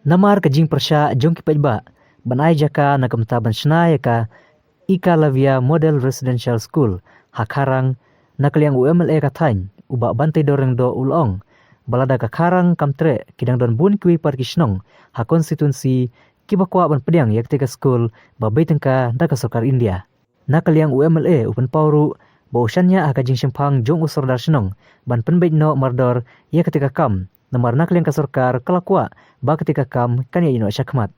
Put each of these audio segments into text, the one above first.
Namar ka jing persya jong kipajba, banai jaka na kamta bansna yaka Ika Lavia Model Residential School, Kharang, nakaliang UMLA katany, uba bantay doreng do ulong, balada ka Kharang kam treh, kidang don bun kiwi parkisnong, ha konstituensi, kibakwa ban pediang yakte ka school, babaytang ka daka sokar India. Nakaliang UMLA upan pauru, bausyanya ha kajing simpang jong usor darsinong, ban penbait no mardor, ya ketika kam, namar nakaliang ka sorkar kalakwa, ba ketika kam, kanya ino syakmat.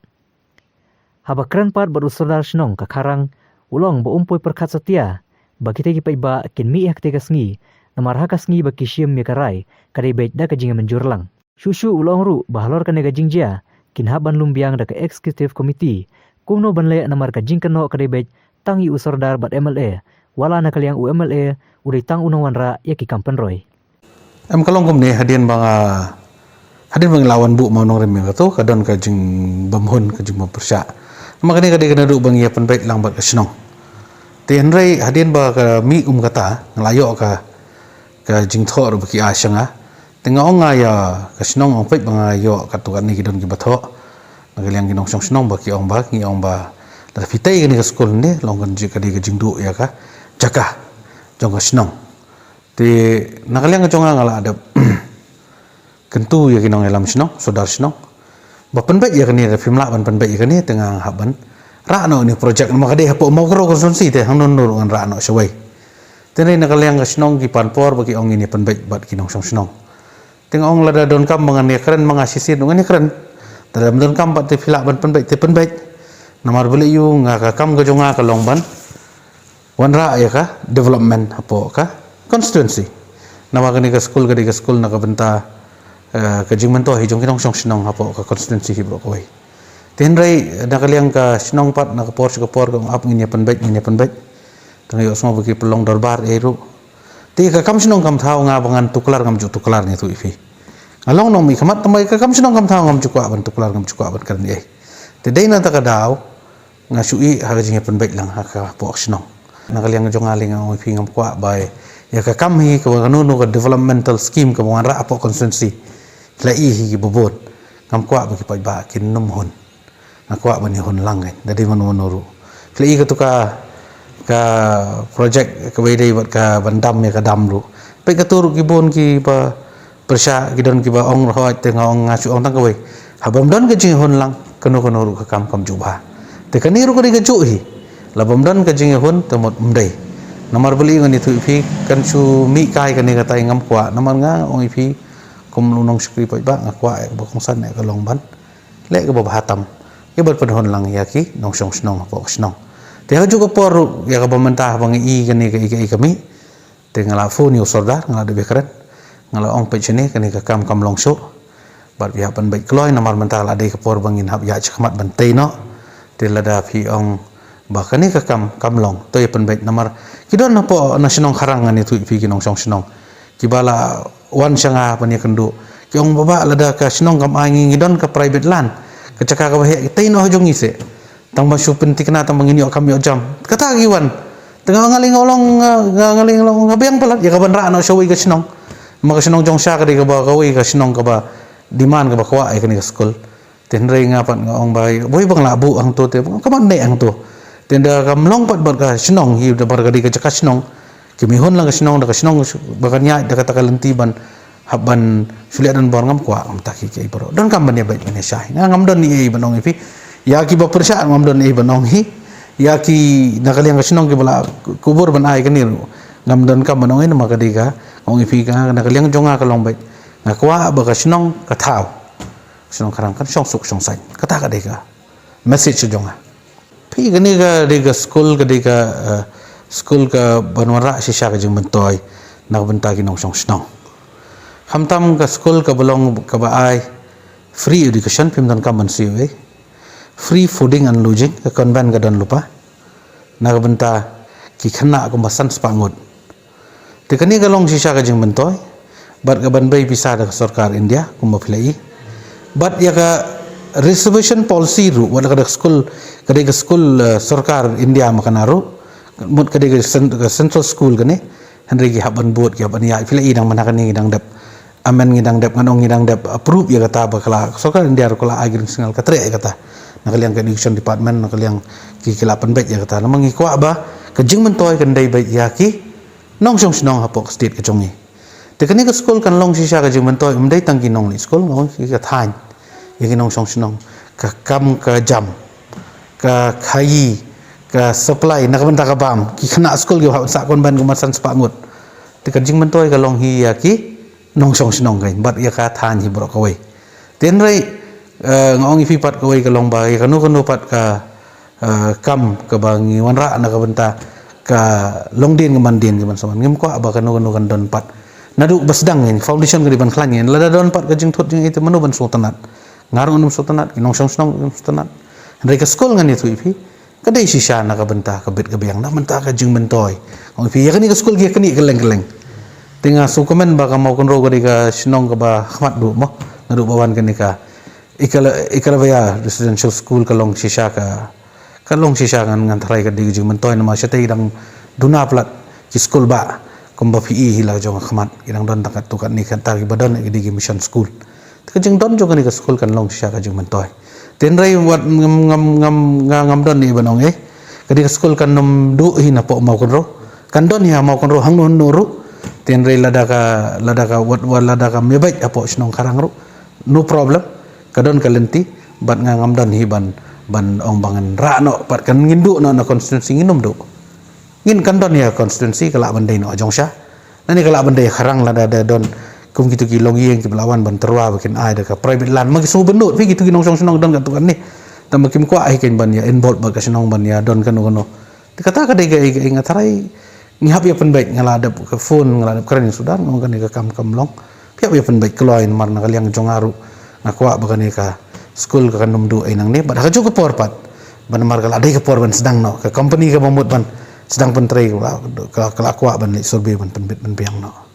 Haba keren pat berusur darsinong ka Kharang, ulong ba umpoy perkat setia, bagi tegi paiba kin mi hak tega sengi, namar haka sengi bagi siam mi karai, kadai bait da kajing menjurlang. Shushu ulong ru bahalor kan nega jingjia, kin haban lumbiang da ke executive committee, kuno banle namar kajing keno kadai bait tangi usor dar bat MLA, wala nakaliang UMLA udah tang unang wanra ya ki kampenroy. Kalong kum ni hadin bang lawan bu mau nong remeng tu kadon kajing bamhun kajing mempersyak. Makanya kadang kena duduk bang ia penbaik lang bat kesenong. Tian rai hadin ba ka mi kata ngelayo ka jing thor baki asyanga. Tengah onga ya kesenong ong pek bang ayo katukan ni kidon ki batho. Nagaliang ginong song senong baki ong ba ngi ong ba. La fitai kini ke skol ni long kan jik kadi ke jing du ya ka. Jaka jong kesenong. Ti nagaliang ke jonga ngala ada kentu ya kinong elam senong saudar senong. Bapan baik ya kini ada film lah bapan baik ya kini tengah haban rano ni projek maka dia hapo mau kero konsumsi teh hang nonor ngan rano shawei tenai nak kaliang kasnong ki panpor bagi ong ini pan baik bat kinong song senong tengah ong lada don kam mengan keren mengasisi dengan keren dalam don kam bat filak bapan baik te pan baik namar beli yu ngaka kam ke jonga ka longban wanra ya ka development hapo ka constituency nama kini ke school nak benta kajing mentoh hijong kinong song senong hapo ka konstituensi hibro koi tenrai nakaliang ka senong pat nak por kong ap nginya penbaik tengyo semua bagi pelong darbar eru ti ka kam senong kam thau nga bangan tuklar ngam ju tuklar ni tu ifi along nong mi khamat tamai ka kam senong kam thau ngam cukwa ban tuklar ngam cukwa ban kan ye te dai na ta ka daw nga sui ha kajing penbaik lang ha ka po senong nakaliang jong aling ngam ifi ngam kwa bai ya ka kam hi ka kanunu ka developmental scheme ka bangan ra apo konstituensi lai hi bobot ngam kwa bagi paiba kin num hon nakwa bani hon langai dari manuru lai ka tu ka projek ka bedai bat ka bandam ya ka damru pe ka turu ki bon ki ba persya gidon ki ba ong roh tengah ong ngasu ong tang ka we habam don ka jing hon lang kanu ka kam juba te ka niru ka di ka ju hi labam don ka jing hon temot mdai namar beli ngani tu ifi kan su mi kai ka ni ka tai ngam kwa namar nga ong ifi kum lunong skri pa ba ngakwa ba kong san ka longban le ka babahatam ke bar penhon lang yaki nong song snong po snong te ha juga por ya ka pemerintah bang i kani ka kami te ngala phone yo sordar ngala de bekran ngala ong pe chene kani ka kam longso bar biha pan bai kloi namar mental ade ka por bangin hab ya chakmat bantai no te lada phi ong ba kani ka kam long to ye pan bai namar kidon na po na sinong Kharang ngani tu phi kinong song snong kibala wan syanga pani kendu ki ong baba lada ka sinong kam angi ngidon ka private land ka caka ka bahe tai no hajong ise tang basu penting na tang mangini kami jam kata giwan tengah ngaling olong ngabeng palat ya ka ban ra no shawei ka sinong maka sinong jong sya ka di ka ba kawi ka sinong ka ba diman ka ba kwa ai ka ni ka school tenrei ngapan ngong bai boy bang labu ang to te ka man nei ang to tenda kam long pat bar ka sinong hi da bar ka di ka caka sinong kimihon lang kasinong da kasinong bakanya da kata kalenti ban haban suliat dan byrngem kwa am taki ke ibro don kam ban ya bait ban syah ngam don ni banong ifi ya ki ba persya ngam don ni banong hi ya ki nakaliang kasinong ki bala kubur ban ai kanir ngam don kam banong ni maka diga ngong ifi ka nakaliang jonga ka long bait ngakwa ba kasinong ka thau sinong Kharang kan song suk song sai kata ka diga message jonga pi gani ga diga school ka diga school ka banwara sisya ka jing bentoy nak benta kinong song snong hamtam ka school ka belong ka baai free education pimdan ka mansiwe free fooding and lodging ka konben ka dan lupa nak benta ki khana ko masan spangot te kani ka long sisya ka jing bentoy bat ka ban bai bisa da sarkar India ko maphlai bat ya ka reservation policy ru wala ka school sarkar India makanaru mut kadi central school kani henry ki haban buat ki haban ya fila idang mana kani idang dap amen ngidang dep nganong ngidang dep approve ya kata bakala so kan dia kala agir singal ka treh kata nakaliang ka education department nakaliang kikilapan bet ya kata namang ikwa ba kajing mentoy kan dai bet ya ki nong song snong hapok state ka chongi te kani ka school kan long shisha ka jing mentoy umdai tangki nong ni school ngong ki ka than ya ki nong song snong ka kam ka jam ka khayi ka supply nakabenta ka bam ki khana school gi sa kon ban gumasan sepangut te kajing mentoy ka long hi ya ki nong song snong kai bat ya ka than hi bro kawai ten rai ngong ipi pat kawai ka long ba ya kanu pat ka kam ka bangi wanra na ka benta ka long din man saman ngem ko aba kanu kan don pat nadu basdang ni foundation ka di ban khlan ni lada don pat ka jing thot jing itu manu ban sultanat ngarung num sultanat ki nong song snong sultanat rai ka school ngani tu ipi ka dai shisha na ka benta ka bet ka biang na benta ka jing mentoy ngong ipi ya kani ka school gi kani geleng tinga sukumen ba ka Mawkynrew ka di ka sinong ka ba khmat du mo nadu bawan ka ni ka ikala baya residential school ka long shisha ka ngan tharai ka di jing mentoy na ma shatei dang duna plat ki school ba kumba PE hila jong khmat idang don takat tukat ni kan tagi badon ki di mission school ka jing don jong ka ni ka school kan long shisha ka jing mentoy ten rai wat ngam don ni banong ka di ka school kan nom du hi na po Mawkynrew kan don ya Mawkynrew hang non nuru ten rai lada ka wat lada ka mebai apo snong Kharang ru no problem kadon kalenti bat ngam don hi ban ong bangan ra no pat kan ngindu no na constituency nginum do ngin kan don ya constituency kala bandai no jong sha nani kala bandai Kharang lada don kum gitu ki long yeng ki belawan ban terwa bakin ai da ka private land magi su benut pi gitu ki nong song don kan tu kan ni tam kim ko ai ken ban ya involve ba ka snong ban ya don kan no kata ka dai ga ngatharai ngihap ya penbaik ngaladap ke phone ngaladap keren sudan ngong kan ka kam long piap ya penbaik keloin mar na kaliang jongaru ngakwa bakan ka school ka kanum du ai nang ne bad ka cukup porpat ban mar kala dai ka por ban sedang no ka company ka mamut ban sedang pentrei kala akwa ban survey ban penbit ban piang no